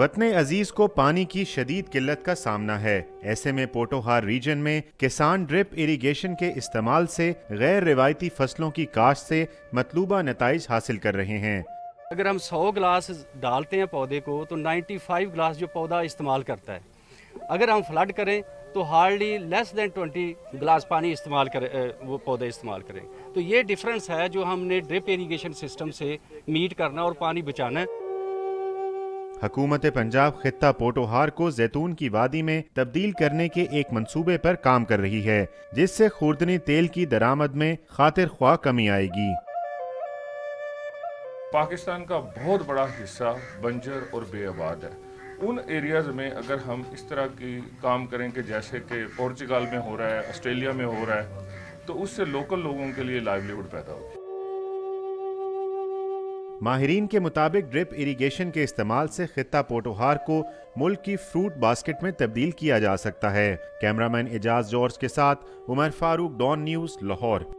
वतन अजीज को पानी की शदीद किल्लत का सामना है। ऐसे में पोटोहार रीजन में किसान ड्रिप इरिगेशन के इस्तेमाल से गैर रिवायती फसलों की काश्त से मतलूबा नताइज हासिल कर रहे हैं। अगर हम 100 गिलास डालते हैं पौधे को तो 95 गिलास जो पौधा इस्तेमाल करता है। अगर हम फ्लड करें तो हार्डली लेस देन 20 गिलास पानी इस्तेमाल करें, वो पौधे इस्तेमाल करें। तो ये डिफरेंस है जो हमने ड्रिप इरिगेशन सिस्टम से मीट करना और पानी बचाना है। हुकूमत पंजाब खित्ता पोटोहार को जैतून की वादी में तब्दील करने के एक मंसूबे पर काम कर रही है, जिससे खुर्दनी तेल की दरामद में खातिर ख्वाह कमी आएगी। पाकिस्तान का बहुत बड़ा हिस्सा बंजर और बेआबाद है। उन एरियाज में अगर हम इस तरह की काम करें कि जैसे कि पोर्चुगल में हो रहा है, ऑस्ट्रेलिया में हो रहा है, तो उससे लोकल लोगों के लिए लाइवलीहुड पैदा होगी। माहिरीन के मुताबिक ड्रिप इरिगेशन के इस्तेमाल से खित्ता पोटोहार को मुल्क की फ्रूट बास्केट में तब्दील किया जा सकता है। कैमरामैन एजाज जॉर्ज के साथ उमर फारूक, डॉन न्यूज़, लाहौर।